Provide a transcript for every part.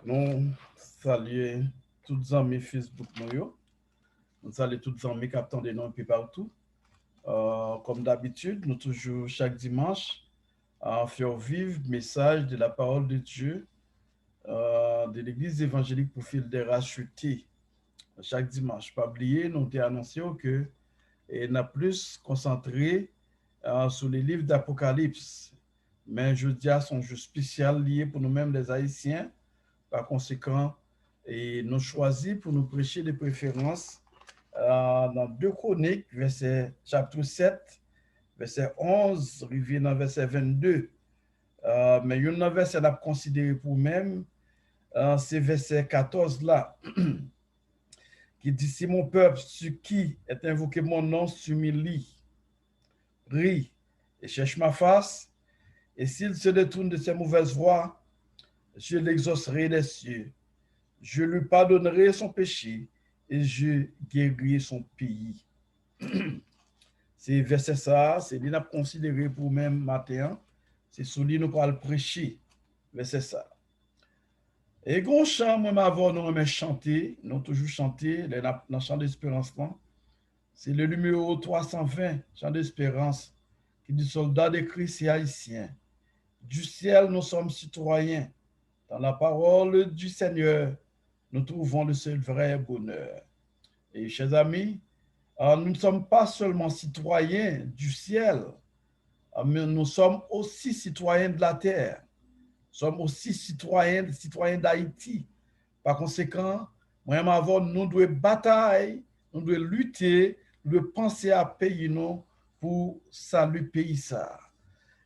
Nous saluons tous les amis Facebook. Nous saluons tous les amis qui attendent nous un peu partout. Comme d'habitude, nous toujours chaque dimanche à faire vivre le message de la parole de Dieu de l'Église évangélique pour fil des rachetés. Chaque dimanche, pas oublier, nous avons annoncé que nous avons plus concentré sur les livres d'Apocalypse. Mais je dis à son jeu spécial lié pour nous-mêmes les Haïtiens. Par conséquent, et nous choisis pour nous prêcher des préférences dans 2 Chroniques, chapitre 7, verset 11, arrivé dans verset 22. Mais il y a un verset à considérer pour même, c'est verset 14 là, qui dit, si mon peuple, sur qui est invoqué mon nom, s'humilie, prie et cherche ma face, et s'il se détourne de ses mauvaises voies, je l'exaucerai des cieux. Je lui pardonnerai son péché et je guérirai son pays. C'est verset ça, c'est bien à considérer pour même matin. C'est sur lui nous parle prêcher. Verset ça. Et grand chant, moi, avant, nous aimons chanter, nous toujours chanter, dans le chant d'espérance. C'est le numéro 320, chant d'espérance, qui dit soldat de Christ et haïtien. Du ciel, nous sommes citoyens. Dans la parole du Seigneur, nous trouvons le seul vrai bonheur. Et chers amis, nous ne sommes pas seulement citoyens du ciel, mais nous sommes aussi citoyens de la terre. Nous sommes aussi citoyens d'Haïti. Par conséquent, moi-même avant, nous devons batailler, nous devons lutter, nous devons penser à payer nous pour saluer pays ça.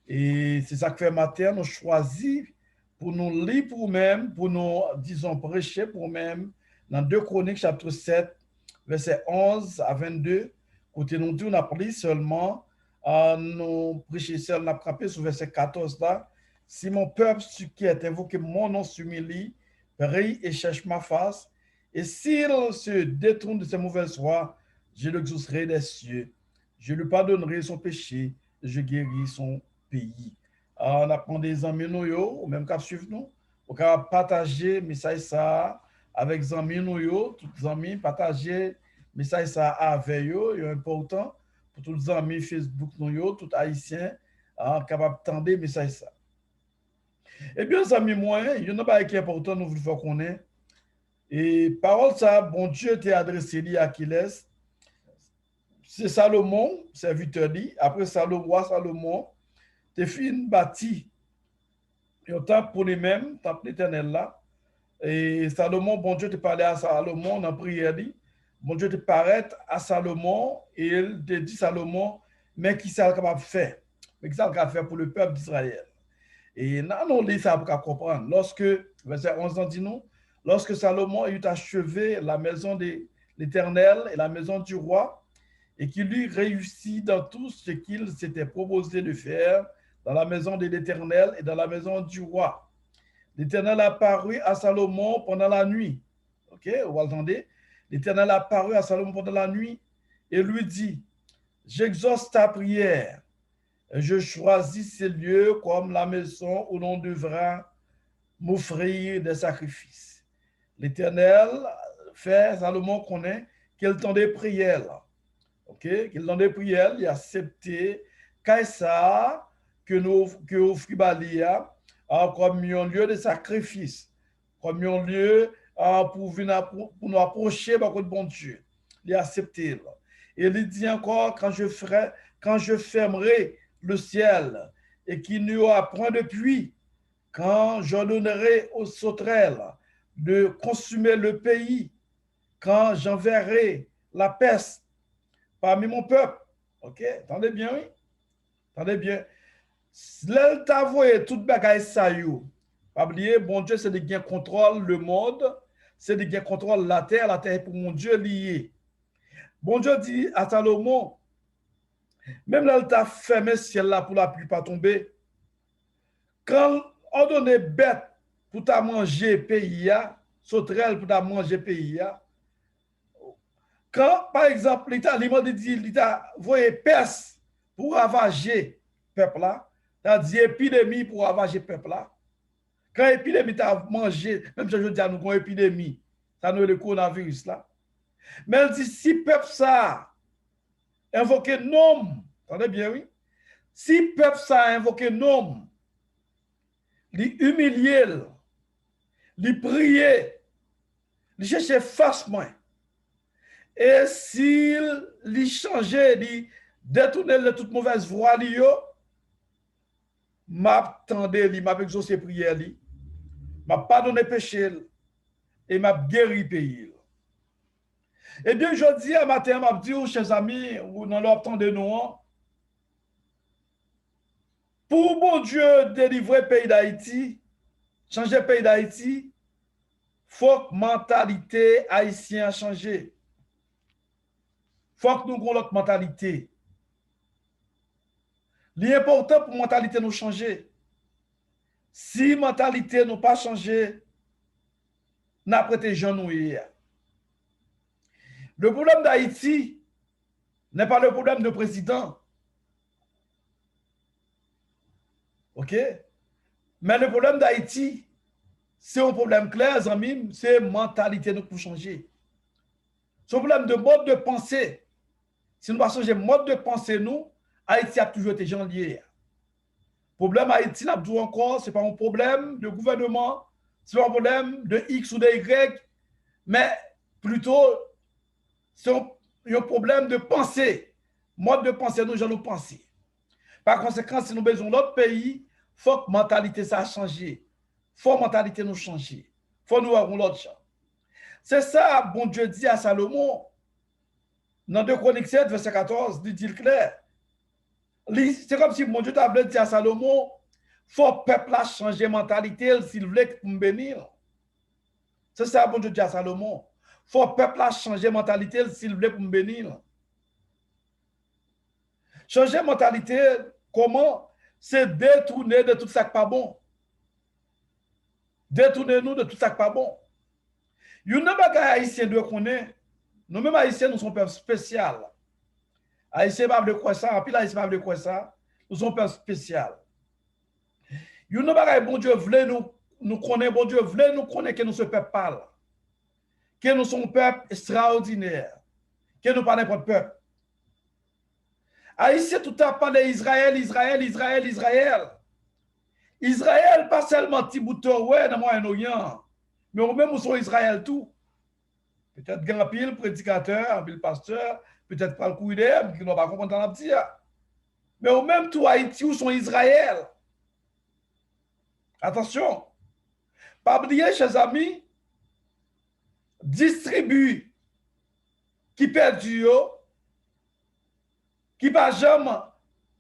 Et c'est ça que fait matin, nous choisissons pour nous lire pour nous-mêmes, pour nous, disons, prêcher pour nous-mêmes, dans 2 Chroniques, chapitre 7, verset 11 à 22, côté nous dit, on a pris seulement, nous prêcher seul, on a frappé sur verset 14 là, si mon peuple qui est invoqué mon nom s'humilie, prie et cherche ma face, et s'il se détourne de ses mauvaises voies, je l'exaucerai des cieux, je lui pardonnerai son péché, je guéris son pays. On apprend des amis nous, ou même qu'à suivre nous, on peut partager message ça avec les amis nous, tous les amis, partager message ça avec eux, c'est important pour tous les amis Facebook nous, tous haïtiens, capables d'entendre message ça. Eh bien, les amis, moi, il y en a pas qui est important, nous voulons qu'on ait. Et parole ça, bon Dieu t'a adressé à Achilles. C'est Salomon, serviteur dit. Après Salomon, t'es fin bâti. Et on tape pour lui-même, tape l'éternel là. Et Salomon, bon Dieu te parlait à Salomon dans la prière dit. Bon Dieu te paraît à Salomon et il te dit Salomon, mais qui ça capable de faire? Mais qui ça capable de faire pour le peuple d'Israël? Et non, on lit ça pour comprendre. Lorsque, verset 11 dit nous, lorsque Salomon eut achevé la maison de l'Éternel et la maison du roi, et qu'il lui réussit dans tout ce qu'il s'était proposé de faire dans la maison de l'Éternel et dans la maison du roi. L'Éternel apparut à Salomon pendant la nuit. Ok, vous entendez? L'Éternel apparut à Salomon pendant la nuit et lui dit, j'exauce ta prière. Je choisis ces lieux comme la maison où l'on devra m'offrir des sacrifices. L'Éternel fait Salomon connaît qu'il temps de prière. Ok, qu'il temps de prière, il a accepté Caïsar que offrit Balia comme un lieu de sacrifice, comme un lieu pour nous approcher par contre bon Dieu. Il a accepté. Et il dit encore quand je fermerai le ciel et qu'il n'y aura point de pluie, quand j'ordonnerai aux sauterelles de consumer le pays, quand j'enverrai la peste parmi mon peuple. Ok, attendez bien, oui? Attendez bien. L'elle t'a voyé toute bagaille ça, yo. Pas oublier, bon Dieu, c'est de qui contrôle le monde, c'est de qui contrôle la terre est pour mon Dieu lié. Bon Dieu dit à Salomon, même là, elle t'a fermé ce ciel-là pour la pluie pas tomber. Quand on donne bête pour ta manger pays, sauterelle pour ta manger pays, quand, par exemple, l'État dit, l'État voyait peste pour ravager le peuple là, t'as dit épidémie pour ravager le peuple là, Quand l'épidémie t'a mangé, même si je dis à nous qu'on épidémie, ça nous est le coronavirus là. Mais elle dit, si peuple ça invoque nom, attendez bien, oui. Si peuple ça invoque nom, lui humilier, lui prier, lui chercher face moins. Et s'il lui changer, lui détourner de toute mauvaise voie, lui, m'attendez, lui, m'a exaucé prière, lui, m'a pardonné péché, et m'a guéri pays. Eh bien, je dis à matin, m'a dit aux chers amis, ou dans l'option de nous, pour bon Dieu délivrer le pays d'Haïti, changer le pays d'Haïti, faut que la mentalité haïtienne change. Faut que nous ayons notre mentalité. L'important pour la mentalité nous changer. Si la mentalité n'a pas changé, nous avons prêté gens nous hier. Le problème d'Haïti n'est pas le problème de président. OK? Mais le problème d'Haïti, c'est un problème clair, amis, c'est la mentalité nous pour changer. C'est un problème de mode de pensée. Si nous ne changer le mode de pensée, nous, Haïti a toujours été gens liés. Le problème Haïti, n'a pas encore, ce n'est pas un problème de gouvernement, ce n'est pas un problème de X ou de Y, mais plutôt, c'est un problème de pensée. Mode de pensée, nous allons penser. Par conséquent, si nous avons besoin d'autres pays, il faut que la mentalité ça a changé. Il faut que la mentalité nous change. Il faut nous avoir l'autre chose. C'est ça, bon Dieu dit à Salomon, dans 2 Chroniques 7, verset 14, il dit clair. C'est comme si mon Dieu t'avait dit à Salomon, il faut que le peuple a changé de mentalité s'il voulait me bénir. C'est ça, bon Dieu dit à Salomon. Il faut que le peuple a changé de mentalité s'il voulait me bénir. Changer de mentalité, comment? C'est détourner de tout ça qui n'est pas bon. Détournez-nous de tout ça qui n'est pas bon. Il y a des haïtiens de connaître. Nous-mêmes haïtiens, nous sommes un peuple spécial. Haïtiens ne peuvent pas croire ça, puis haïtiens ne peuvent pas croire ça. Nous sommes un peuple spécial. Il y a des choses bon Dieu voulait nous connaître, bon Dieu voulait nous connaître que nous sommes un peuple parle. Que nous sommes un peuple extraordinaire. Que nous ne sommes pas n'importe peuple. Haïtien tout à parlé d'Israël, Israël, Israël, Israël. Israël, pas seulement Tibouto, ouais, dans le Moyen-Orient, mais nous-mêmes, nous sommes Israël tout. Peut-être grand pile, prédicateur, pile pasteur, peut-être pas le coup d'herbe, qui n'ont pas compris dans la petite. Mais nous-mêmes, tout Haïti, nous sommes Israël. Attention, pas oublier, chers amis, distribue qui perdu, qui pas jamais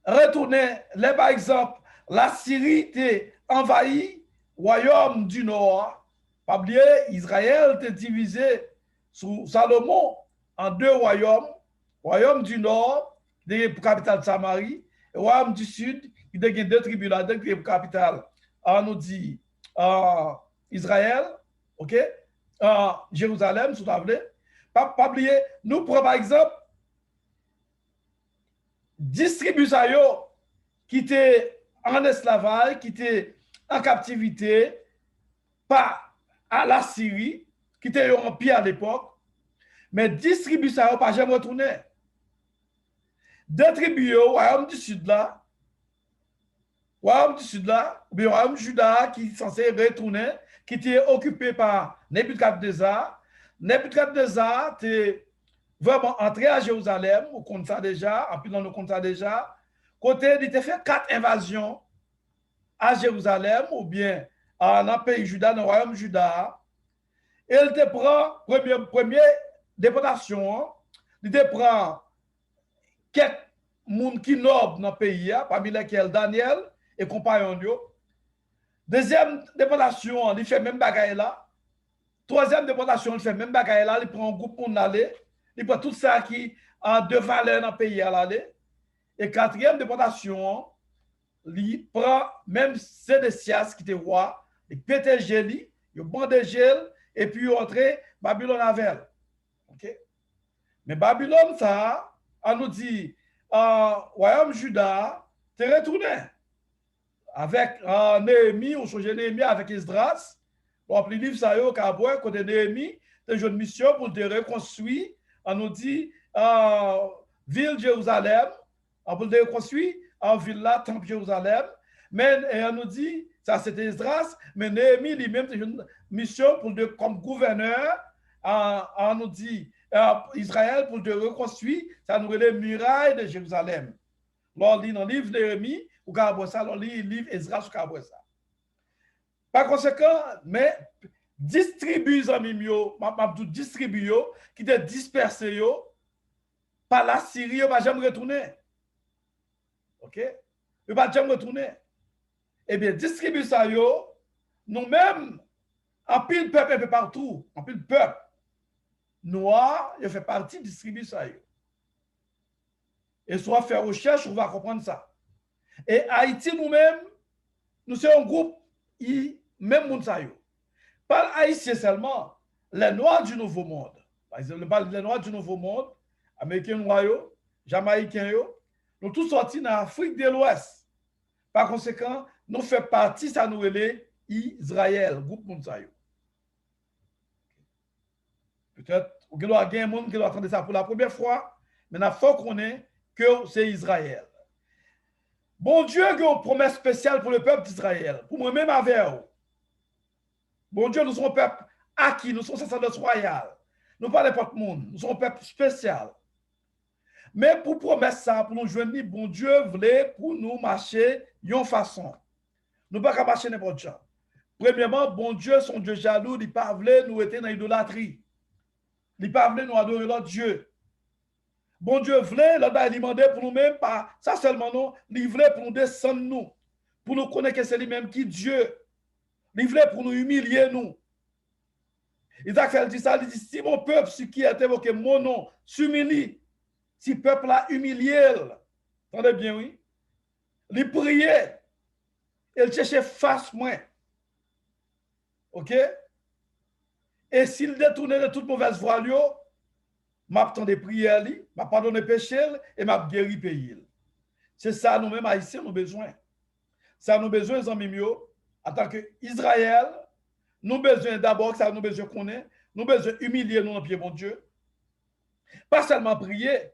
retourner, les par exemple, la Syrie était envahie, royaume du Nord. Pas oublier, Israël était divisé sous Salomon en 2 royaumes. Royaume du Nord, qui est pour capitale Samarie, et royaume du Sud, qui a 2 tribus là, qui est pour capitale, on nous dit Israël, ok, Jérusalem, sous la pas oublier, nous prenons par exemple, distribution qui était en esclavage, qui était en captivité, pas à la Syrie, qui était en empire à l'époque, mais distribution pas jamais retourné. 2 tribus, royaume du Sud là, ou bien royaume Juda qui est censé retourner, qui était occupé par Nebuchadnezzar. Nebuchadnezzar était vraiment entré à Jérusalem, on compte ça déjà, en plus on compte ça déjà. Côté, il a fait 4 invasions à Jérusalem, ou bien dans le pays Juda, dans le royaume Juda. Et il te prend, première déportation, il te prend quelques personnes qui nobles dans le pays, parmi lesquels Daniel et compagnons. Deuxième déportation, il fait même bagaille là. Troisième déportation, il fait même bagaille là. Il prend un groupe pour aller. Il prend tout ça qui a de valeur dans le pays à l'aller. Et quatrième déportation, il prend même Sédécias qui était roi, il pète gel, il bandé gel, et puis il entre Babylone avec. OK? Mais Babylone, ça, on nous dit, royaume Juda, t'es retourné. avec Néhémie, ou changer Néhémie avec Esdras. On a livre ça, côté Néhémie, de une mission pour te reconstruire, on nous dit, ville de Jérusalem, on peut te reconstruire, en ville là, temple Jérusalem. Mais on nous dit, ça c'était Esdras, mais Néhémie lui-même, c'est une mission pour comme gouverneur, on nous dit, Israël pour te reconstruire, ça nous les murailles de Jérusalem. Lors lit dans le livre de Néhémie, ou ça, lors lit le livre Esdras, ou ça. Par conséquent, mais distribue distribue qui te dispersé par la Syrie, on va jamais retourner. OK? On va jamais retourner. Eh bien, distribue ça nous-mêmes, en pile peuple un peu partout, en pile peuple noir, il fait partie distribuer ça et soit faire recherche, on va comprendre ça. Et Haïti nous-mêmes, nous sommes un groupe même monde ça pas haïtien seulement, les noirs du nouveau monde. Par exemple, les noirs du nouveau monde, américains noirs, jamaïcains, nous tous sortis dans l'Afrique de l'Ouest. Par conséquent, nous faisons partie, ça nous relève Israël, groupe monde ça peut-être, il y a un monde qui doit entendre ça pour la première fois, mais il faut qu'on ait que c'est Israël. Bon Dieu a une promesse spéciale pour le peuple d'Israël, pour moi-même avec eux. Bon Dieu, nous sommes un peuple acquis, nous sommes sacerdoce royal. Nous ne parlons pas de monde, nous sommes un peuple spécial. Mais pour promesse ça, pour nous joindre, bon Dieu voulait pour nous marcher d'une façon. Nous ne pouvons pas marcher n'importe quoi. Premièrement, bon Dieu, son Dieu jaloux, il ne pas voulu nous être dans l'idolâtrie. Il ne pas voulu nous adorer l'autre Dieu. Bon Dieu voulait, là, il demandait pour nous-mêmes, pas ça seulement non, il voulait pour nous descendre nous, pour nous connaître que c'est lui-même qui Dieu. Il voulait pour nous humilier nous. Isaac fait dit ça, il dit, si mon peuple, ce qui est évoqué mon nom, s'humilie, si le peuple a humilié, entendez bien, oui, il priait, il cherchait face moi. OK? Et s'il détournait de toute mauvaise voie, m'attendais prière, m'a pardonné péché et m'a guéri pays. C'est ça nous-mêmes haïtiens nous besoin. Ça nous besoin les amis en tant qu'Israël, nous besoin d'abord que ça nous besoin connaître, nous besoin humilier nous en pied mon Dieu. Pas seulement prier,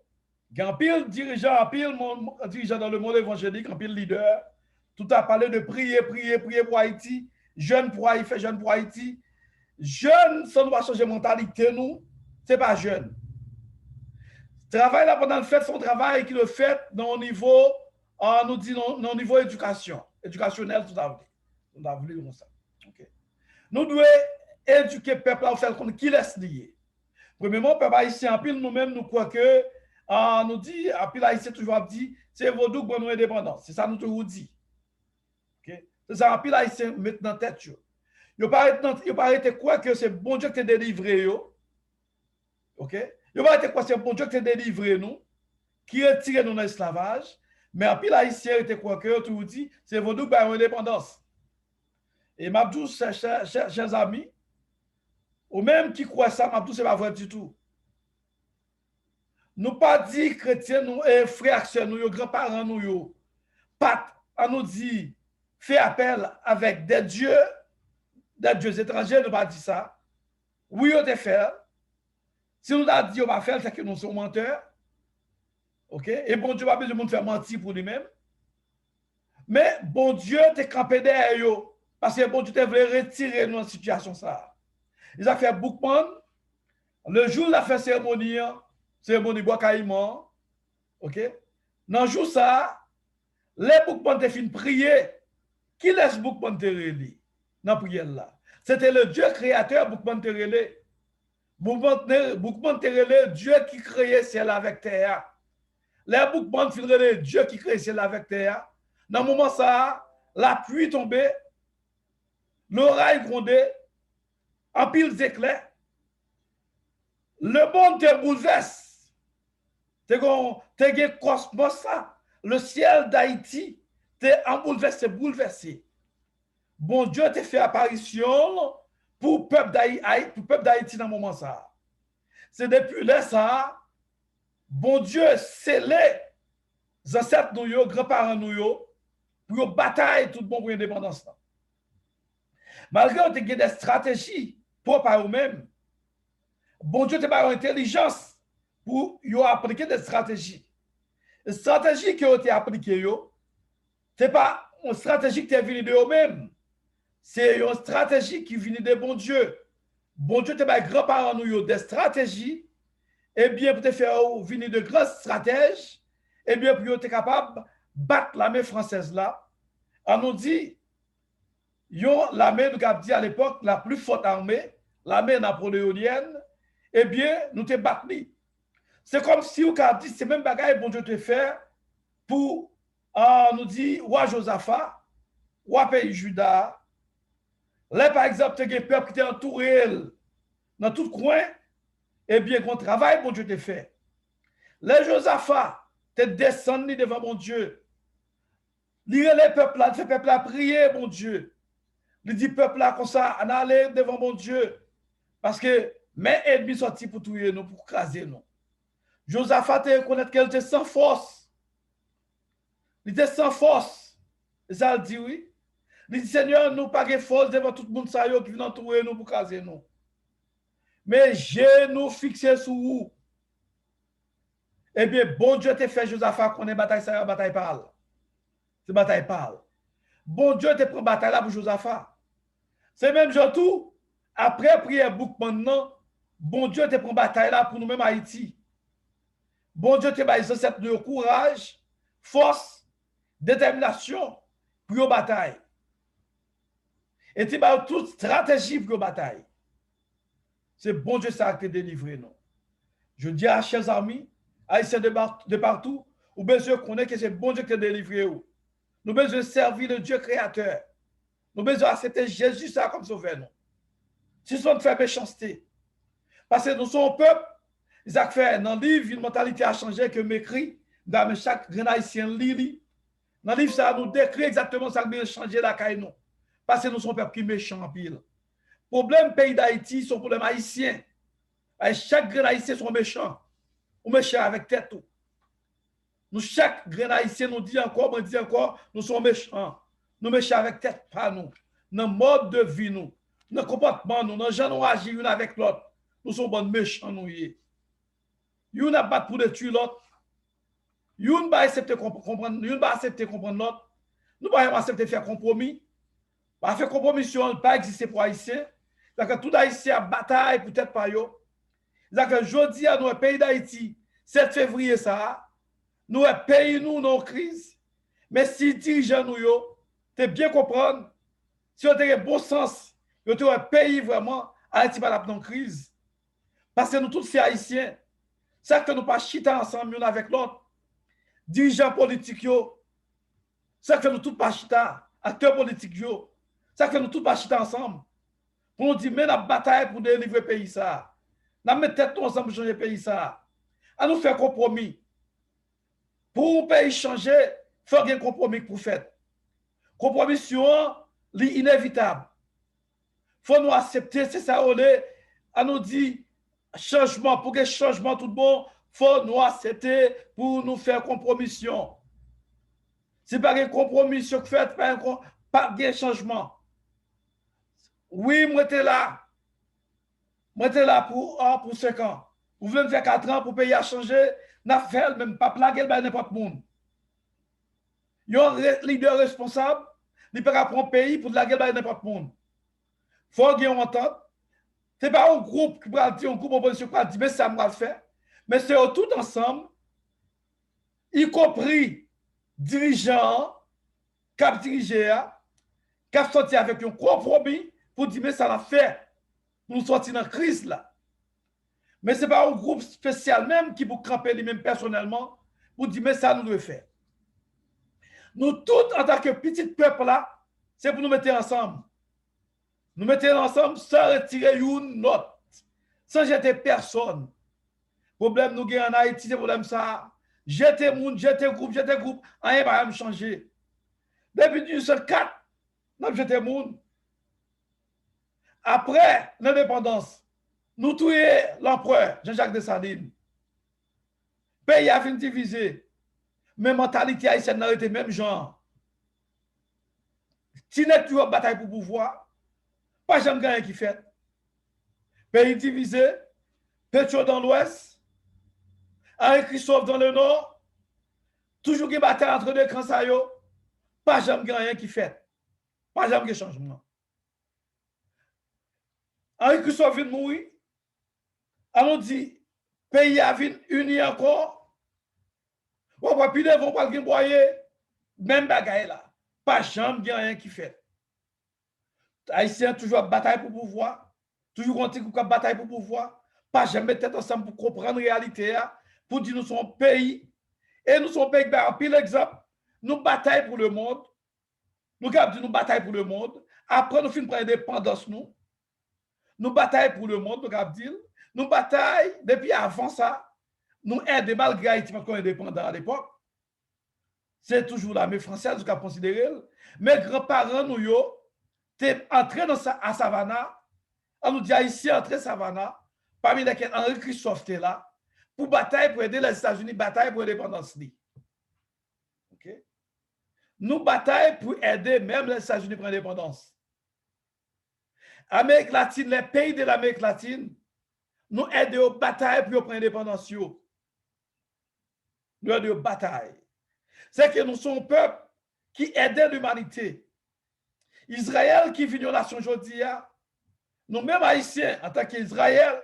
en pile dirigeant, en pile dirigeant dans le monde évangélique, en pile leader, tout a parlé de prier pour Haïti, jeune pour Haïti, fait jeune pour Haïti. Jeune, ça nous va changer mentalité nous, c'est pas jeune. Travail là pendant le fait, son travail qui le fait dans le niveau, nous dit dans le niveau éducationnel, tout à fait. Nous avons vu comme ça. Okay. Nous devons éduquer le peuple à faire qui laisse lier. Premièrement, peuple haïtien, en pile nous-mêmes, nous croyons que, nous dit, en pile haïtien toujours dit, c'est vaudou que nous indépendance. C'est ça nous toujours dit. Okay. C'est ça, en pile haïtien, mettre dans la tête. Il pas été quoi que c'est bon Dieu qui t'a délivré. OK? Il pas été quoi c'est bon Dieu qui t'a délivré nous, qui retire nous dans l'esclavage. Mais en pile haïtien, était quoi que tu dis, c'est vaudou que nous indépendance. Et Mabdou, chers amis, ou même qui croient ça, Mabdou, c'est pas vrai du tout. Nous pas dit chrétiens, nous, frères, nous, grands-parents, nous, pas, on nous dit, fait appel avec des dieux étrangers, nous pas dit ça. Oui, on te fait. Si nous avons dit, on va faire, c'est que nous sommes menteurs. OK? Et bon Dieu, pas besoin de faire mentir pour lui-même. Mais bon Dieu, t'es campé derrière eux. Parce que bon Dieu, tu voulu retirer nous dans cette situation. Ça. Ils ont fait Boukman. Le jour où ils ont fait cérémonie bois caïman. OK? Dans le jour ça, les Boukman te fin prier. Qui laisse Boukman te relire dans la prière là? C'était le Dieu créateur Boukman te relire. Boukman te relire Dieu qui créait ciel avec terre. Les Boukman fin relire Dieu qui créait ciel avec terre. Dans le moment ça, la pluie tombait. L'oreille grondait, en pile d'éclairs. Le monde te bouleverse. T'es un cosmos ça. Le ciel d'Haïti t'es en bouleversé. Bon Dieu t'a fait apparition pour le peuple d'Haïti dans le moment ça. C'est depuis là ça, bon Dieu scellé les ancêtres nous, grands-parents nous, pour bataille tout bon pour l'indépendance. Malgré qu'on ait des stratégies propres à eux-mêmes, bon Dieu te pas intelligence pour appliquer des stratégies. Les stratégies qui ont été appliquées, ce n'est pas une stratégie qui est venue de eux-mêmes. C'est une stratégie qui vient de bon Dieu. Bon Dieu te pas grands-parents nous des stratégies, et bien pour te faire venir de grands stratèges, et bien pour être capable de battre l'armée française là. On nous dit, l'armée, nous avons dit à l'époque, la plus forte armée, l'armée napoléonienne, eh bien, nous te battons. C'est comme si vous avez dit, c'est même bagaille bon Dieu te faire pour, nous dit, roi Josaphat, roi pays Juda. Là, par exemple, tu as un peuple qui est entouré dans tout coin, eh bien, qu'on travaille, bon Dieu te fait. Les Josaphat, tu descendu devant mon Dieu. Lire les peuples là, le peuple là prier, mon Dieu. Il dit, peuple là, comme ça, on allait devant mon Dieu. Parce que mes ennemis sont sortis pour tuer nous, pour craser nous. Josaphat te reconnaître qu'elle était sans force. Il était sans force. Et ça, il dit oui. Il dit, Seigneur, nous pas de force devant tout le monde qui vient tuer nous pour craser nous. Mais j'ai nous fixé sur vous. Eh bien, bon Dieu te fait Josaphat qu'on est bataille, ça bataille parle. C'est bataille parle. Bon Dieu te prend bataille là pour Josaphat. C'est même tout. Après prière bouc maintenant, bon Dieu te prend bataille là pour nous-mêmes Haïti. Bon Dieu te baise cette de courage, force, détermination pour une bataille. Et tu as toute stratégie pour une bataille. C'est bon Dieu ça qui te délivre nous. Je dis à chers amis, haïtiens de partout, ou besoin connaître que c'est bon Dieu qui te délivre. Nous besoin servir le Dieu créateur. Nous besoin accepter Jésus ça comme sauveur nous. Si nous faire méchanceté. Parce que nous sommes un peuple, ils ont fait dans le livre, une mentalité a changé que m'écrit, dans chaque grand haïtien lit. Dans le livre, ça nous décrit exactement ça qui a changé la caille nous. Parce que nous sommes un peuple qui est méchant en pile. Problème pays d'Haïti, son problème haïtien. Chaque grand haïtien sont méchants. Ou méchants avec tête tout. Nous, chaque grand haïtien nous dit encore, nous sommes méchants. Nous méchants avec tête, pas nous. Dans le mode de vie, nous. Dans le comportement, nous. Dans le genre, nous agissons l'un avec l'autre. Nous sommes bons méchants, nous. Nous n'a pas pour tuer l'autre. Nous pas accepter comprendre, nous pas accepter comprendre l'autre. Nous pas accepter faire compromis. Pas faire compromis sur pas exister pour haïtien. Donc tout haïtien a bataille peut-être pas yo. Donc aujourd'hui à nous pays d'Haïti, 7 février ça, nous pays nous dans crise. Mais si dirigeants nous yo, tu bien comprendre si on a bon sens, yo te pays vraiment Haïti pas dans crise. Parce que nous tous ces haïtiens, ça que nous pas chiter ensemble l'un avec l'autre. Dirigeants politiques yo, ça que nous tous pas chiter, acteurs politiques yo, ça que nous tous pas chiter ensemble. Pour nous dire, mais la bataille pour délivrer le pays ça. Nous mettons tête ensemble pour changer le pays ça. À nous faire compromis. Pour un pays changer, il faut un compromis pour faire. Compromis sur l'inévitable. Il faut nous accepter, c'est ça, on est, à nous dire, changement, pour que changement tout bon, il faut nous accepter pour nous faire compromission. Si pas un compromission que fait, pas de changement. Oui, moi, j'étais là. Moi, j'étais là pour 5 ans. Vous voulez me faire 4 ans pour le pays à changer? N'a fait même pas plaguer n'importe qui. Il y a un leader responsable, il peut pas prendre un pays pour la guerre n'importe qui. Il faut qu'il y ait une entente. Ce n'est pas un groupe qui va dire, un groupe opposition qui va dire, mais ça va le faire. Mais c'est tout ensemble, y compris dirigeants, cap dirigeants, cap sorti avec un compromis pour dire, mais ça va faire. Pour nous sortir dans la crise là. Mais ce n'est pas un groupe spécial même qui peut cramper lui-même personnellement pour dire, mais ça nous devons faire. Nous tous, en tant que petit peuple là, c'est pour nous mettre ensemble. Nous mettre ensemble sans retirer une note, sans jeter personne. Problème nous gagnons en Haïti, c'est problème ça. Jeter monde, jeter groupe, rien va changer. Depuis 1904, nous avons jeté monde. Après l'indépendance, nous tuons l'empereur Jean-Jacques Dessalines. Le pays a fini divisé. Mais la mentalité haïtienne n'a été même genre. Si n'est toujours bataille pour pouvoir, pas jamais gagné qui fait. Pays divisé, Petro dans l'ouest, Henri Christophe dans le nord, toujours qui bataille entre deux camps, pas jamais gagné qui fait. Pas jamais de changement. Henri Christophe vient de mourir, on dit, pays a venu uni encore, on va plus de vont pas le même bagaille là. Pas jamais rien qui fait. Haïtiens toujours bataille pour pouvoir, toujours continue à bataille pour pouvoir, pas jamais tête ensemble pour comprendre la réalité, pour dire nous sommes pays, et nous sommes pays, par exemple, nous bataille pour le monde, nous avons dit nous bataille pour le monde, après nous finissons par l'indépendance, nous bataille pour le monde, nous avons dit, nous bataille depuis avant ça, nous aidons malgré Haïti, parce qu'on est indépendant à l'époque. C'est toujours la l'armée française qui a considéré. Mes grands-parents, nous, étaient entrés à Savannah. On nous dit ici, entré à Savannah, parmi lesquels Henri Christophe était là, pour bataille, pour aider les États-Unis, bataille pour l'indépendance. Okay? Nous bataille pour aider même les États-Unis pour l'indépendance. Amérique latine, les pays de l'Amérique latine, nous aidons aux batailles pour prendre l'indépendance. Nous aidons aux batailles. C'est que nous sommes un peuple qui aide l'humanité. Israël qui vit une nation aujourd'hui, nous-mêmes haïtiens, en tant qu'Israël,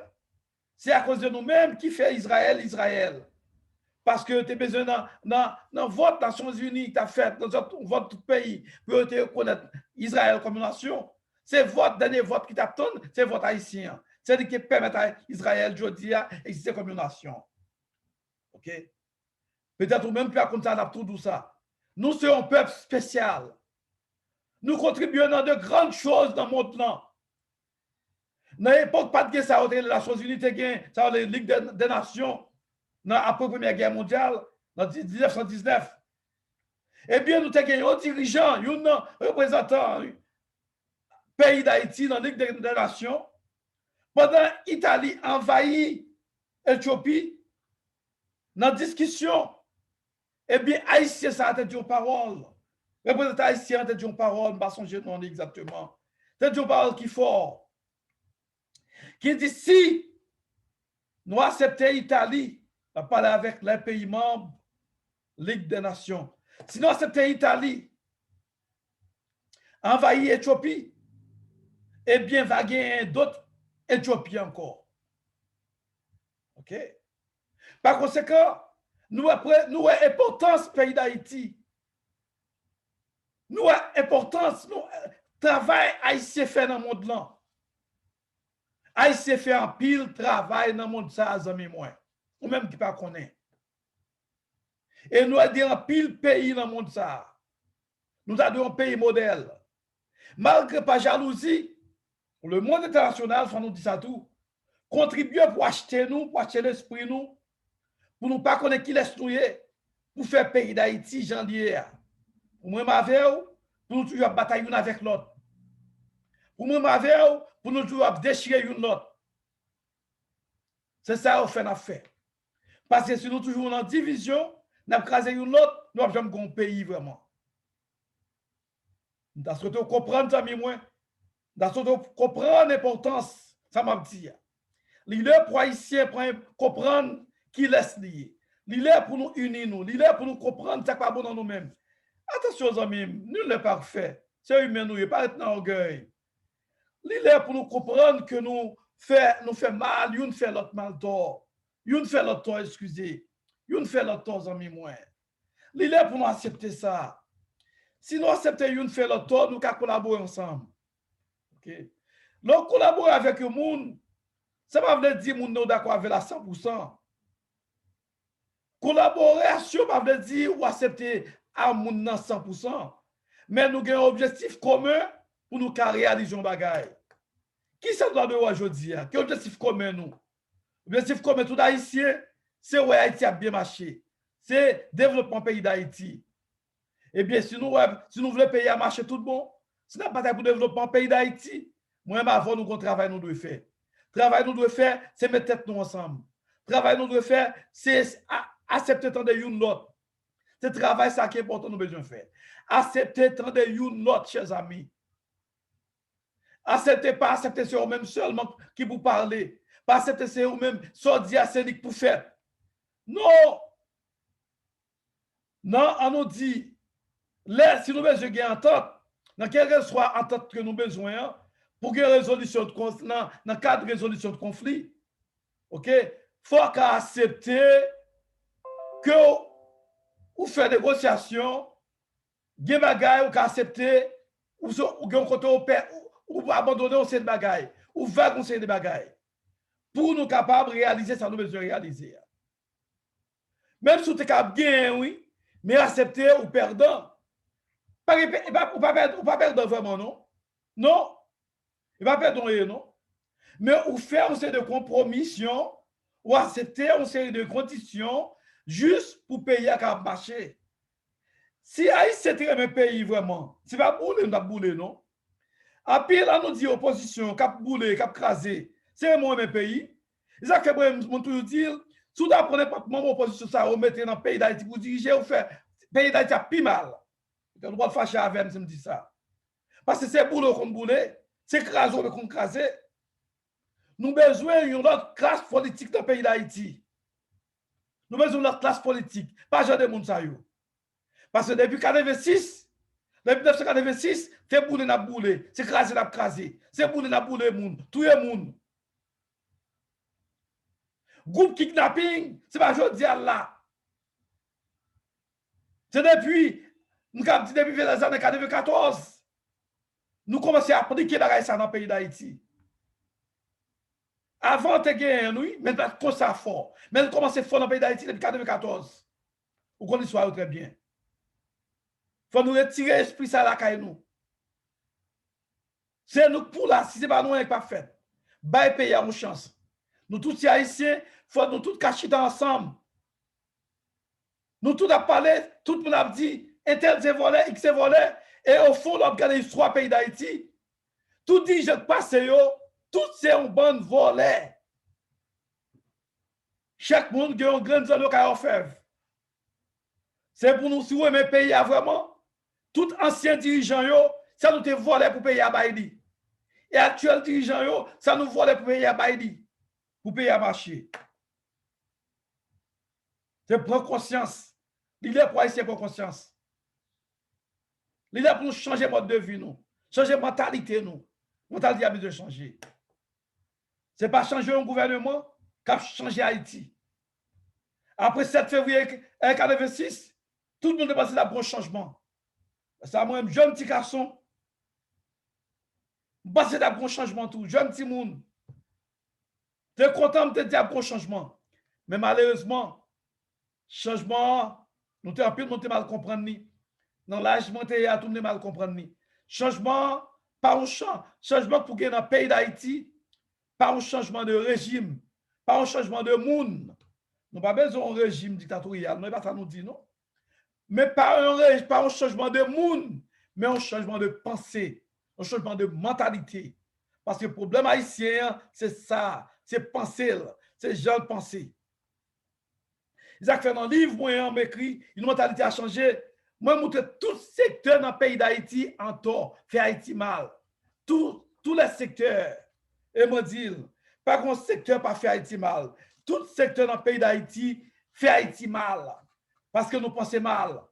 c'est à cause de nous-mêmes qui fait Israël, Israël. Parce que tu as besoin dans votre Nations Unies, tu as fait dans votre pays pour te reconnaître Israël comme nation. C'est votre dernier vote qui t'attend, c'est votre haïtien. C'est ce qui permet à Israël aujourd'hui d'exister comme une nation. OK? Peut-être ou même pas comme ça, tout ça. Nous sommes un peuple spécial. Nous contribuons dans de grandes choses dans le monde là. Dans l'époque, pas de guerre, ça a été les Nations Unies, ça a été la Ligue des Nations, après la Première Guerre mondiale, en 1919. Eh bien, nous avons un dirigeant, un représentant du pays d'Haïti dans la Ligue des Nations. Pendant l'Italie envahit l'Éthiopie, dans la discussion, eh bien, Haïtien, ça a été une parole. Représentant haïtien a été une parole, je ne sais pas exactement. C'est une parole qui est forte. Qui dit si nous acceptons l'Italie, on va parler avec les pays membres, Ligue des Nations. Si nous acceptons l'Italie, envahir l'Éthiopie, eh bien, va gagner d'autres Éthiopiens encore. OK? Par conséquent, nous avons importance pays d'Haïti. Nous avons importance, nous travail haïtien fait dans le monde là. Haïtien fait un pile travail dans le monde ça, amis moi. Ou même qui pas connaît. Et nous avons un pile pays dans le monde ça. Nous avons un pays modèle. Malgré pas jalousie, le monde international, faut nous dire ça tout, contribuer pour acheter nous, pour acheter l'esprit nous, pour nous pas connaître qui laisse nous pour faire pays d'Haïti, j'en dis. Pour moi, pour nous toujours batailler une avec l'autre. Pour moi, pour nous toujours déchirer une autre. C'est ça qu'on fait. Parce que si nous toujours en division, nous avons crasé une autre, nous avons un pays vraiment. Dans ce que vous comprenez, amis, moi, dans ce que vous comprenez l'importance, ça m'a dit. L'idée pour Haïtiens comprendre qui laisse lier. L'idée pour nous unir, l'idée pour nous comprendre ce qui n'est pas bon dans nous-mêmes. Attention, amis, nul n'est parfait. C'est humain, nous, pas être dans l'orgueil. L'idée pour nous comprendre que nous fait mal, nous fait l'autre mal tort. Nous fait l'autre tort, excusez. Nous fait l'autre tort, amis, moi. L'idée pour nous accepter ça. Si nous acceptons nous fait l'autre tort, nous pouvons collaborer ensemble. OK? Donc, collaborer avec le monde, ça ne veut pas dire que nous sommes d'accord avec la 100%. Collaboration, ça veut dire ou accepter à monde 100%. Mais nous avons un objectif commun pour nous réaliser un bagage. Qui ça doit de aujourd'hui? Quel objectif commun nous? Objectif commun tout haïtien, c'est où Haïti a bien marché. C'est développement pays d'Haïti. Eh bien, si nous voulons payer à marcher tout bon, si nous n'avons pas pour développement pays d'Haïti, moi, avant nous, travail nous devons faire. Travail nous devons faire, c'est mettre tête nous ensemble. Travail nous devons faire, c'est accepter tant de l'autre. C'est travail ça qui est important nous besoin faire. accepter tant de une autre, chers amis. Acceptez pas, acceptez c'est vous-même seulement qui vous parlez. Pas accepter c'est vous-même, sordi à Sénic pour faire. Non! Non, on nous dit, là, si nous besoin de entente, dans quelle que soit entente que nous besoin, pour que résolution de conflit, dans le cadre de résolution de conflit, ok, il faut accepter que vous faites des négociations, des bagailles, ou accepter, ou ou abandonner au sein de bagailles, ou vague au sein de bagailles, pour nous capables de réaliser ça, nous besoin de réaliser. Même si vous êtes capable de gagner, oui, mais accepter ou perdant. Ou pas perdre vraiment, non? Non. Il va perdre, non? Mais ou faire une série de compromissions, ou accepter une série de conditions, juste pour payer à marché. Si Haïti c'est un pays vraiment, c'est pas bouler, on a boulé, non? Après, là, nous dit opposition, cap boulé, cap crasé, c'est mon même pays. Ils ont fait, mon tout dire, si vous apprenez pas mon opposition, ça, vous mettez dans le pays d'Haïti, vous dirigez, vous faites, le pays d'Haïti a plus mal. On doit fâcher avec moi si me dit ça. Parce que c'est boulot qu'on boulé, c'est crasé qu'on crasé. Nous avons besoin d'une autre classe politique dans le pays d'Haïti. Nous avons besoin d'une autre classe politique. Pas genre de monde ça. Parce que depuis 1986, depuis 1986, c'est boulé n'a boulé, c'est crasé n'a crasé, c'est boulé n'a boulé monde, tout le monde. Groupe kidnapping, c'est pas aujourd'hui là. C'est depuis, nous avons dit depuis les années 1994, nous commençons à appliquer ça dans le pays d'Haïti. Avant, tu gagné, oui, mais comme ça fort. Mais nous commençons fort dans le pays d'Haïti depuis 1994. Vous connaissez ça très bien. Il faut nous retirer l'esprit ça là, caille nous. C'est nous pour là, si ce n'est pas nous, on n'est pas fait. Bah, pays a une chance. Nous tous haïtiens, il faut nous tous cacher ensemble. Nous tous a parlé, tout le monde a dit, Intel c'est volé, X c'est volé, et au fond, on a regardé les trois pays d'Haïti. Tout dit, je passe, tout c'est un bon volet. Chaque monde a un grand zone qui a offert. C'est pour nous, si vous aimez pays vraiment, tout ancien dirigeant, ça nous te volé pour payer à Baïdi. Et actuel dirigeant, ça nous volé pour payer à Baïdi, pour payer à marché. C'est prendre conscience. Il est pour essayer prendre conscience. Il est pour nous changer mode de vie, nous. Changer mentalité, nous. Mentalité a besoin de changer. Ce n'est pas changer un gouvernement qui a changé Haïti. Après 7 février 1986, tout le monde est passé d'un bon changement. Ça, moi, jeune petit garçon, passé d'un bon changement, tout. Jeune petit monde. Tu es content de te dire un bon changement. Mais malheureusement, changement, nous avons un peu mal comprendre. Dans l'âge, nous avons mal comprendre. Changement, pas un changement pour gagner dans le pays d'Haïti, pas un changement de régime, pas un changement de monde. Nous n'avons pas besoin d'un régime dictatorial, nous pas ça nous dit, non? Mais pas un changement de monde, mais un changement de pensée, un changement de mentalité. Parce que le problème haïtien, c'est ça, c'est penser, c'est genre de penser. Ils ont fait dans le livre, moi, m'écrit, une mentalité a changé. Moi, je montre tout secteur dans le pays d'Haïti en tort, fait Haïti mal. Tous les secteurs. Et moi, dis, pas un secteur pas fait Haïti mal. Tout secteur dans le pays d'Haïti fait Haïti mal. Parce que nous pensons mal.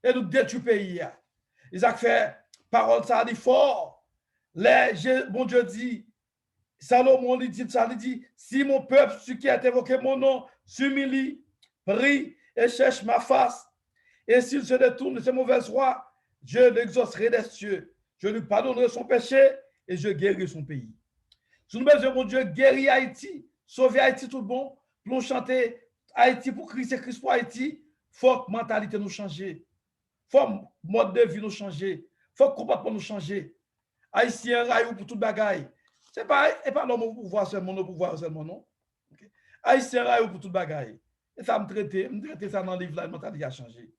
Et nous détruisons le pays. Ils ont fait, parole, ça dit fort. Bon Dieu dit, Salomon dit ça, il dit, si mon peuple, ceux qui a évoqué mon nom, s'humilie, prie et cherche ma face, et s'il se détourne de ses mauvaises voies, je l'exaucerai des cieux. Je lui pardonnerai son péché et je guérirai son pays. Si nous besoin, mon Dieu, guérir Haïti, sauver Haïti tout le bon, pour nous chanter Haïti pour Christ et Christ pour Haïti, il faut que la mentalité nous change. Il faut que le mode de vie nous change. Il faut que le comportement nous change. Haïtien, raillou pour toute bagaille. Ce n'est pas l'homme au pouvoir seulement, non. Okay. Haïtien, raillou pour toute bagaille. Et ça me traite ça dans le livre là, la mentalité a changé.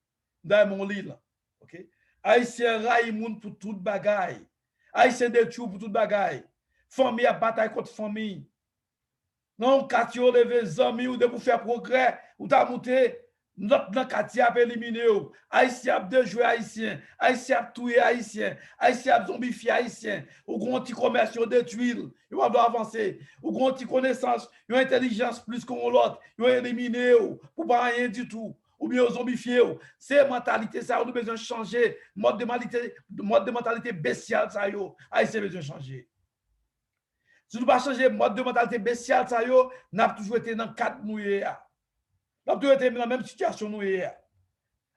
Dans mon livre. OK? Haïtien raille moun pour toute bagaille. Haïtien détruit pour toute bagaille. Famille a bataille contre famille. Non, quand tu levé amis ou de pour faire progrès, ou t'as monté Notre dans quartier a éliminé. Haïtien a déjoué haïtien. Haïtien a tué haïtien. Haïtien a zombifié haïtien. Ou grand petit commerce de tuiles. Ils vont avancer. Ou grand petit connaissance. Ils ont intelligence plus qu'on l'autre. Ils ont éliminé. Pour pas rien du tout. Ou bien zombifié. C'est mentalité ça. On a besoin de changer. Mode de mentalité bestiale ça. Haïtien a besoin de changer. Si nous ne pas changer mode de mentalité bestiale ça, nous avons toujours été dans le cadre mouillé. Nous avons toujours été dans la même situation nous hier.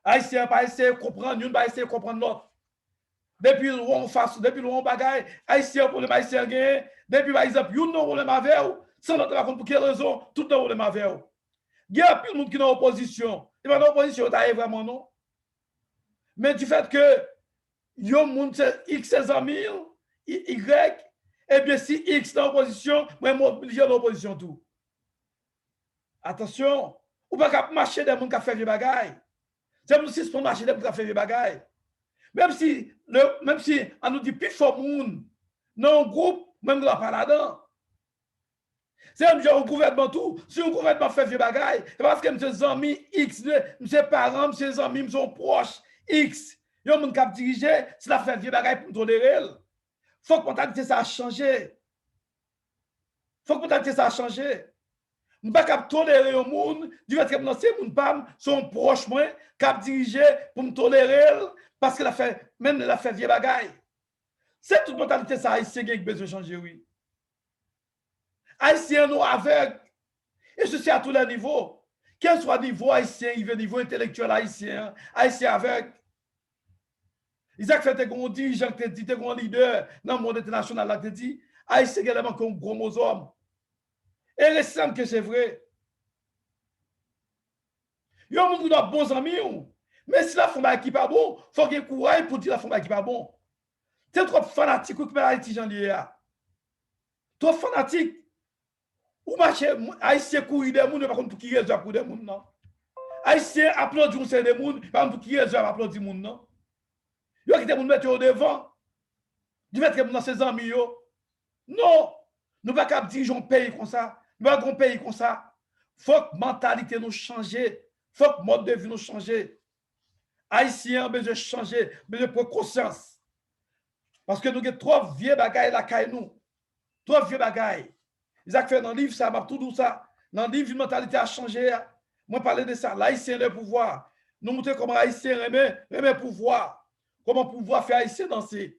Haïtien pas essayer de comprendre, nous pas essayer de comprendre l'autre. Depuis on face, depuis on bagaille, Haïtien problème Haïtien gagne, depuis par exemple, nous non problème avec vous, sans notre raconte pour quelle raison, tout le problème avec vous. Il y a plus de monde qui est dans l'opposition. Et pas dans l'opposition, t'as vraiment non. Mais du fait que yo monde X ses amis, Y, eh bien si X dans l'opposition, moi je obligé dans l'opposition tout. Attention, ou pas marcher des gens qui fait des bagailles. C'est comme si on marcher des gens qui fait des bagailles. Même si on nous dit plus fort monde dans un groupe, même là pas là-dedans. C'est un genre gouvernement tout. Si un gouvernement fait des bagailles, c'est parce que mes amis X, mes parents, mes amis, mes sont proches X. Il y a un monde qui a dirigé, si la fait des bagailles pour me tolérer. Il faut que mentalité ça a changé. Il faut que mentalité ça a changé. Je ne peux pas tolérer le monde, du fait que ces gens sont proches moi, qui dirigé pour me tolérer, parce que même la fait vieux bagaille. C'est toute mentalité ça, haïtien qui a besoin de changer, oui. Haïtien nous avec, et ceci à tous les niveaux. Quel soit le niveau haïtien, il veut niveau intellectuel haïtien, haïtien avec. Isaac fait un dirigeant qui dit, un leader dans le monde international, qui dit, haïtien également comme chromosome. Et il semble que c'est vrai. Il y a des bons amis. Mais si la femme qui n'est pas bon, il faut qu'il y ait courage pour dire la femme qui n'est pas bon. C'est trop fanatique ou qui est Haïtien lié. Trop fanatique. Ou marcher, Haïtien courir des gens, par contre, pour qui réserve pour des gens, non. Haïtien applaudit des gens, par contre, pour qui réserve applaudit des gens, non. Il y a qui des gens mettre au devant. Du fait que dans ses amis, non. Nous ne pouvons pas diriger un pays comme ça. Nous ne pouvons pas un pays comme ça. Il faut que la mentalité nous change. Il faut que le mode de vie nous change. Haïtiens ont besoin de changer, besoin de prendre conscience. Parce que nous avons trop vieux bagailles là, nous. Trop vieux bagailles. Ils ont fait dans le livre, ça m'a tout dit ça. Dans le livre, une mentalité a changé. Moi, parler de ça. L'Haïtien, le pouvoir. Nous montrer comment Haïtien remet pouvoir. Comment pouvoir faire Haïtien danser.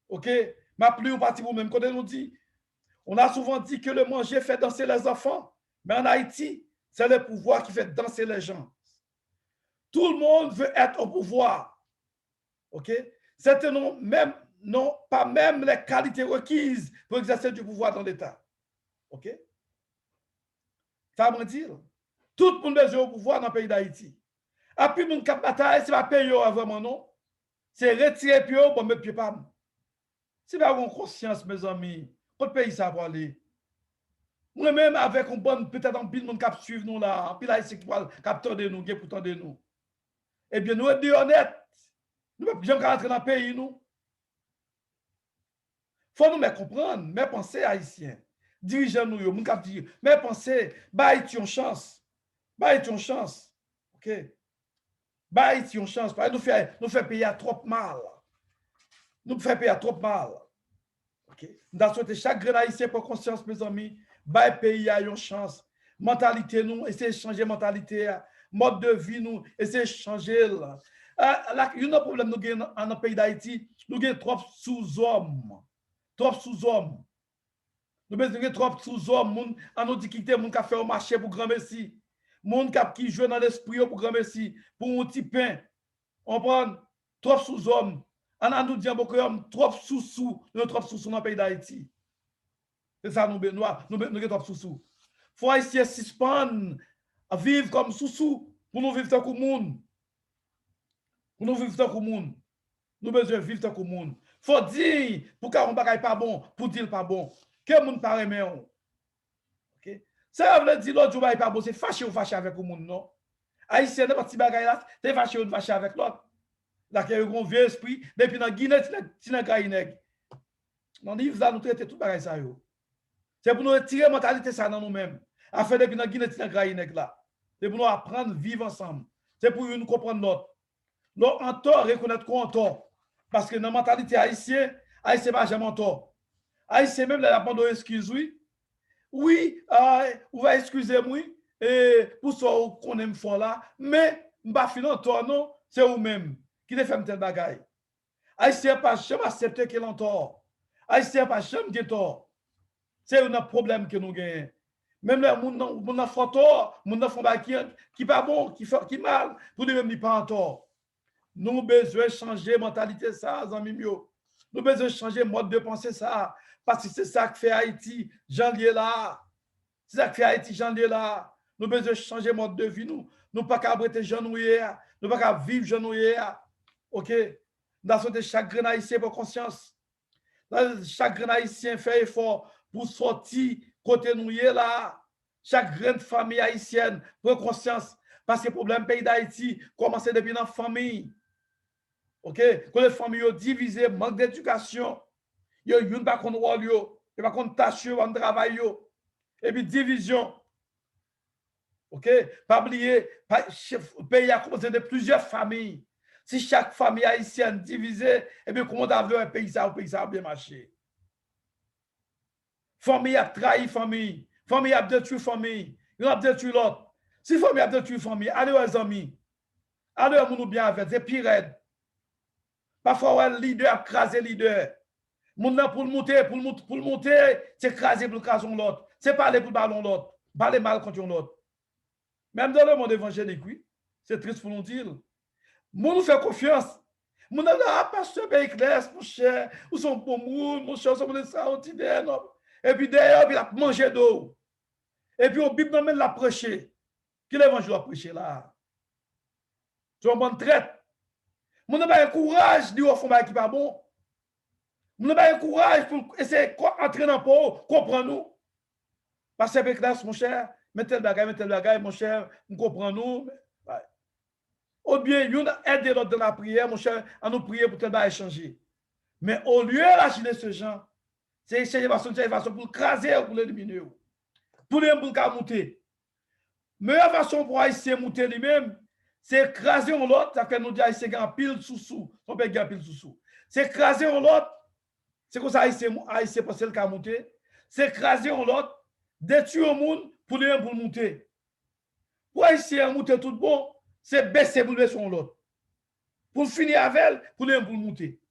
OK? Ma plus au parti vous-même. Quand on nous dit, on a souvent dit que le manger fait danser les enfants. Mais en Haïti, c'est le pouvoir qui fait danser les gens. Tout le monde veut être au pouvoir. OK? Certains n'ont pas même les qualités requises pour exercer du pouvoir dans l'État. OK? Ça veut dire, tout le monde besoin au pouvoir dans le pays d'Haïti. Et puis, mon cap bataille, c'est pas payer vraiment non. C'est retirer pied pour mettre pied pas. C'est pas avoir conscience, mes amis. Votre pays, ça va aller. Moi-même, avec un bon, peut-être un pile, mon cap suivre nous là, puis là, c'est qui va capter nous, qui pourtant de nous. Eh bien, nous sommes honnêtes. Nous ne pouvons jamais rentrer dans le pays, nous. Il faut nous comprendre, mais penser haïtien. Dirigeants nous, mon cap dire, mais penser, bah, ils ont chance. Bah, ils ont chance. OK? Bah, ils ont chance. Nous fait payer à trop mal. Nous fait payer à trop mal. OK? Nous avons souhaité chaque grain haïtien pour conscience, mes amis. Bah, pays a une chance. Mentalité, nous, essayez de changer mentalité. Mode de vie, nous, essayez de changer. Il y a un problème nous avons dans le pays d'Haïti. Nous avons trop sous-hommes. Trop sous-hommes. Nous avons trop sous-hommes. On nous dit qu'il y a des gens qui fait au marché pour grand messie. Moun qui joue dans l'esprit pour grand messie, pour un petit pain. On prend trop sous-hommes. On a nous dit trop sous-sous, nous trop sous-sous dans le pays d'Haïti. C'est ça, nous trop sous-sous. Il faut essayer de suspendre, à vivre comme sous-sous, pour nous vivre tant que monde. Pour nous vivre tant que monde. Nous besoin vivre tant que monde. Il faut dire, pour qu'on ne bagaille pas bon, pour dire pas bon. Que monde paraît meilleur. OK? Ça veut dire l'autre jour pas bon, c'est fâché ou fâché avec le monde, non? Haïtien, n'est pas petit bagaille là, c'est fâché ou fâché avec l'autre. Là, il y a un vieux esprit, depuis dans Guinée, tu n'as pas une. Dans le livre, nous traitons tout bagaille ça. C'est pour nous retirer la mentalité ça dans nous-mêmes. Afin depuis dans Guinée, tu n'as pas une là. c'est pour nous apprendre à vivre ensemble. C'est pour nous comprendre l'autre. L'autre en tort, reconnaître qu'on en tort. Parce que dans la mentalité haïtienne, haïtien n'est pas jamais en tort. Haïtien même, la demande excuse, oui. Oui, vous va excuser moi et pour ça qu'on aime faire là, mais m'pa fin en tort non, c'est vous-même qui te fait tel bagaille. Haïtien pas jamais accepter qu'il en tort. Haïtien pas jamais dit tort. C'est un problème que nous gagnons. Même là, mon fait tort, mon fait qui pas bon, qui mal, pour lui même ni pas en tort. Nous besoin changer mentalité ça, amis mieux. Nous besoin changer mode de pensée ça, parce que c'est ça qui fait Haïti, Jean lié là. C'est ça qui fait Haïti, Jean lié là. Nous besoin changer mode de vie nous. Nous pas qu'à abriter Jean nous hier, nous pas qu'à vivre Jean nous hier. OK. Dans ce chaque grain haïtien pour conscience. Chaque grain haïtien fait effort pour sortir côté nous hier là. Chaque grande famille haïtienne pour conscience parce que le problème pays d'Haïti commence depuis dans la famille. OK? Quand les familles sont divisées, manque d'éducation, il y a une pas contre rôle, il y a pas contre tâche, on travail, et puis division. OK? Pas oublier, le pays a composé de plusieurs familles. Si chaque famille haïtienne divisée, et bien comment on un pays ça a bien marché. Famille a trahi famille. Famille a détruit famille. Il a détruit l'autre. Si famille a détruit famille, allez aux amis. Allez aux gens bien avec, c'est pire. Parfois, le leader a crasé le leader. Moun nan pour le monter, c'est craser pour le l'autre. C'est parler pour le ballon l'autre. Parler mal contre l'autre. Même dans le monde évangélique, oui, c'est triste pour nous dire. Moun nous fait confiance. Moun nan pasteur Beikles, mon cher, ou son bon moun, mon cher, son bon extraordinaire. Et puis d'ailleurs, il a mangé d'eau. Et puis au Bible, non, mais l'a prêché. Qui l'évangile a prêché là? C'est une bonne traite. Moun n'a pas un courage de dire au fond qui pas bon. Moun n'a pas un courage pour essayer d'entrer dans le pot, comprendre nous. Parce que avec classe, mon cher, mettez le bagage, mon cher, nous comprenons nous. Ou bien, nous aider l'autre dans la prière, mon cher, à nous prier pour tel bagage changer. Mais au lieu d'agir ce genre, c'est essayer de façon pour craser ou pour l'éliminer. Pour les monter. Meilleure façon pour essayer de monter lui-même, c'est écraser en l'autre, ça fait nous dire c'est un pile sous-sous. On peut gagner pile sous-sous. C'est écraser en l'autre, c'est comme ça Haïtien penser le cas monter. C'est écraser en l'autre, détruire le monde pour lui pour monter. Pour Haïtien monter tout bon, c'est baisser pour baisser en l'autre. Pour finir avec elle, pour lui pour monter.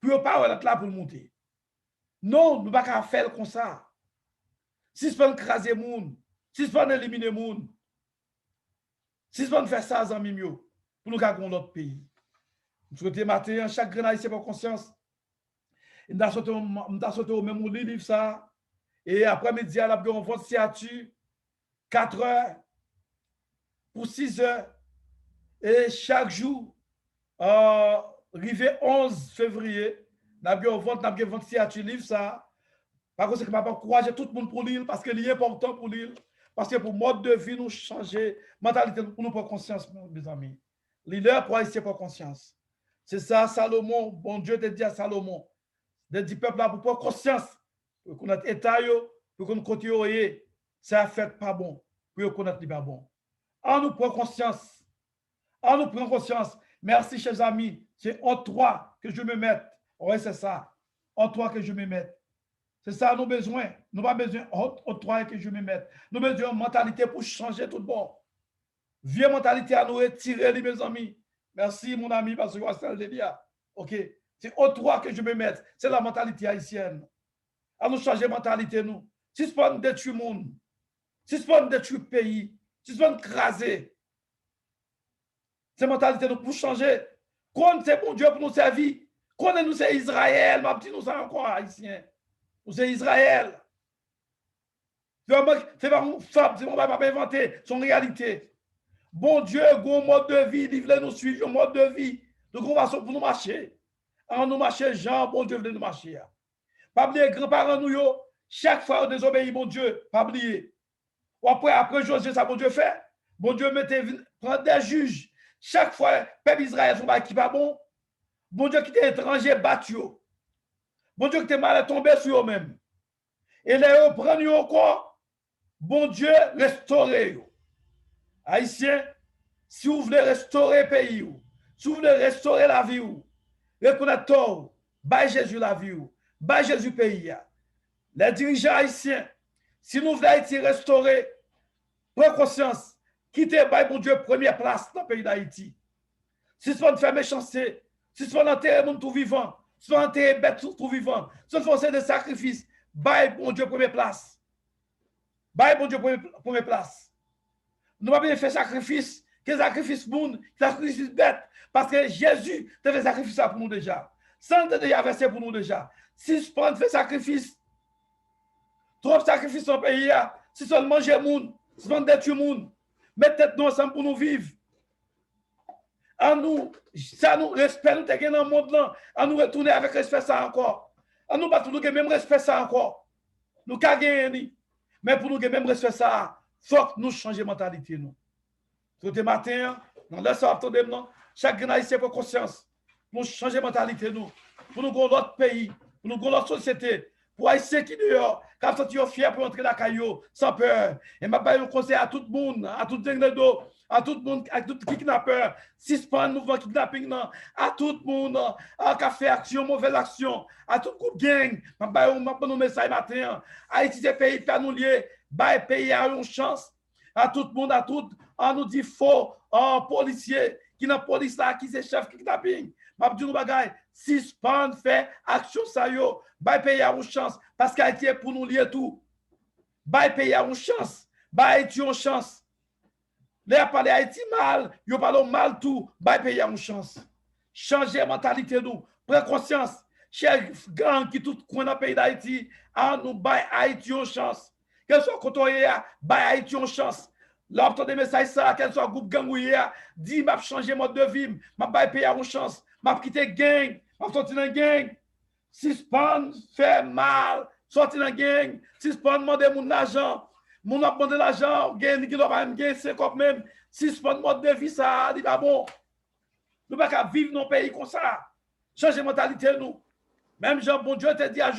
Pour pas être là pour monter. Non, nous ne pouvons pas faire comme ça. Si c'est pas écraser le monde, si c'est pas éliminer le monde, si c'est pas faire ça, les amis, pour nous gagner l'autre pays. Nous souhaitons matin, chaque grenade, c'est pour conscience. Nous avons sauté au même livre ça. Et après-midi, on va faire signature 4 heures pour 6 heures. Et chaque jour, arrivé 11 février, nous avons fait signature livre ça. Par contre, c'est que je vais encourager tout le monde pour lire parce que c'est important pour lire. Parce que pour le mode de vie, nous changer, mentalité, pour nous prendre conscience, mes amis. Leader pour essayer pour conscience. C'est ça, Salomon, bon Dieu te dit à Salomon, de dire peuple là pour prendre conscience, pour connaître l'état, pour qu'on continue, ça fait pas bon, pour connaître pas bon. On nous prend conscience. On nous prend conscience. Merci, chers amis. C'est en toi que je me mette. Oui, c'est ça. En toi que je me mette. C'est ça, nous besoin. Nous pas besoin en toi que je me mette. Nous besoin de mentalité pour changer tout bon. Vieux mentalité à nous retirer, mes amis. Merci, mon ami, parce que c'est le délire. OK. C'est en toi que je me mette. C'est la mentalité haïtienne. À nous changer la mentalité, nous. Si ce n'est pas détruire le monde, si ce n'est pas détruire le pays, si ce n'est pas craser, c'est la mentalité nous pour changer. Quand c'est bon Dieu pour nous servir, quand nous c'est Israël, ma petite nous sommes encore haïtiens. Nous c'est Israël. C'est pas une fable, c'est pas inventé, c'est une réalité. Bon Dieu, un mode de vie, il voulait nous suivre, un mode de vie. Donc on va pour nous marcher. En nous marcher, Jean, bon Dieu voulait nous marcher. Pas oublier, grands-parents nous, chaque fois on désobéit, bon Dieu, pas oublier. Après Josué, ça, bon Dieu fait. Bon Dieu prend des juges. Chaque fois, peuple Israël, son qui pas bon. Bon Dieu qui était étranger, battu. Bon Dieu qui était mal tombé sur eux-mêmes. Et là, ils prennent encore. Bon Dieu, restaurer. Haïtiens, si vous voulez restaurer le pays, si vous voulez restaurer la vie, reconnaître tort, bah Jésus la vie, bah Jésus pays. Les dirigeants haïtiens, si nous voulons Haïti restaurer, prenez conscience, quittez bon Dieu première place dans le pays d'Haïti. Si c'est pas faire méchanceté, si c'est pas enterrer monde tout vivant, si c'est pas enterrer bête tout vivant, si c'est faire des sacrifices, bah bon Dieu première place. Bah bon Dieu première place. Nous ne pouvons pas faire sacrifice, que sacrifice monde, sacrifice bête, parce que Jésus a fait sacrifice pour nous déjà. Sans déjà versé pour nous déjà. Si c'est pas faire sacrifice, trop sacrifice dans le pays, si seulement manger monde, si seulement détruire monde, mettre tête nous ensemble pour nous vivre. À nous, ça nous respect, nous sommes dans le monde là, à nous retourner avec respect ça encore. À nous pas toujours même respect ça encore. Nous pas gagner, mais pour nous même respect ça, il faut que nous changions mentalité nous. Tout le matin, dans le soir, chaque Haïtien pour conscience, pour changer mentalité nous, pour nous gagner notre pays, pour nous gagner notre société, pour Haïtiens qui dehors, quand ils sont fiers pour entrer dans la caillou, sans peur. Et je vais conseiller à tout le monde, à tout le monde, à tout le monde, à tout kidnappeur, si c'est pas un mouvement kidnapping, à tout le monde, à faire action, mauvaise action, à tout le gang, je vais un message matin. Haïti, c'est pays pas nous lier, le pays a une chance. À tout le monde, à tout, on nous dit faux, policier, qui n'a police là, qui c'est chef kidnapping. Je dis nous bagay, si Span fait action ça yo, le pays a une chance, parce qu'Haïti est pour nous lier tout. Le pays a une chance, Haïti a une chance. Les a parlé Haïti mal, yo parlent mal tout, le pays a une chance. Changer la mentalité nous, prendre conscience. Chers gang qui tout coin dans le pays d'Haïti, nous Haïti une chance. Quel soit côté Haïti une chance. L'obtention des messages ça, quel soit groupe gang ou dit m'a changer mode de vie, m'a pays a une chance. M'a quitté gang, m'a sorti dans gang. Si Span fait mal, sorti dans gang. Si Span demande mon argent, mon a demandé l'argent, gang qui doit pas me gagner 50 même. Si Span mode de vie ça, dit pas bon. Nous pas qu'à vivre dans un pays comme ça. Changer mentalité nous. Même Jean bon Dieu te dit à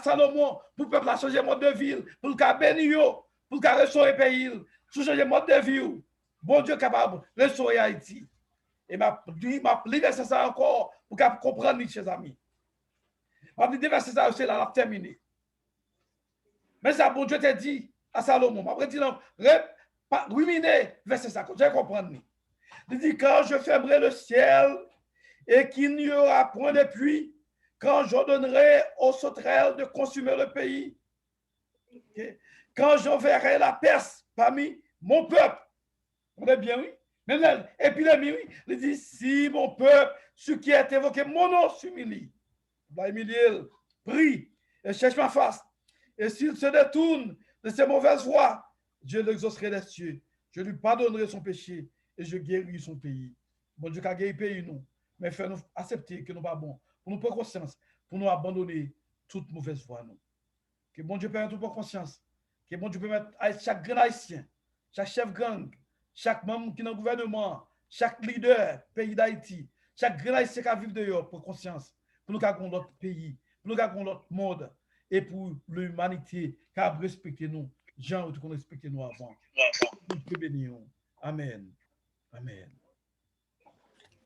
Salomon pour le peuple a changer mode de vie, pour le cas bénir, pour le cas restaurer le pays, pour changer mode de vie. Bon Dieu capable de restaurer Haïti. Et m'a verser ça encore pour qu'elle comprenne, chers amis. M'a dit verser ça aussi là, la terminé. Mais ça, bon Dieu t'a dit à Salomon, m'a dit non, ruminer verser ça, je comprends. Il dit quand je fermerai le ciel et qu'il n'y aura point de pluie, quand j'ordonnerai aux sauterelles de consumer le pays, quand j'enverrai la peste parmi mon peuple. On est bien, oui? Même l'épidémie, oui. Il dit, si mon peuple, ce qui est évoqué, mon nom s'humilie. Va humilier, prie et cherche ma face. Et s'il se détourne de ses mauvaises voies, je l'exaucerai des cieux. Je lui pardonnerai son péché et je guérirai son pays. Bon Dieu, qu'a guéri le pays, nous. Mais fais-nous accepter que nous pas bons. Pour nous prendre conscience, pour nous abandonner toute mauvaise voie, nous. Que bon Dieu permette nous prendre conscience. Que bon Dieu permette à chaque grand haïtien, chaque chef gang, chaque membre qui est dans le gouvernement, chaque leader pays d'Haïti, chaque grand haïtien qui vit dehors pour conscience, pour nous gagner notre pays, pour nous gagner notre monde et pour l'humanité qui a respecté nous, gens qui ont respecté nous avant. Dieu bénisse. Amen. Amen.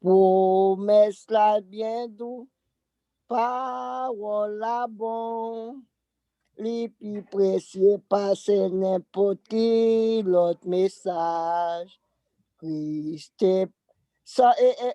Promesse la bien doux, parole la bon, les plus précieux passer n'importe quel autre message. Christ, ça est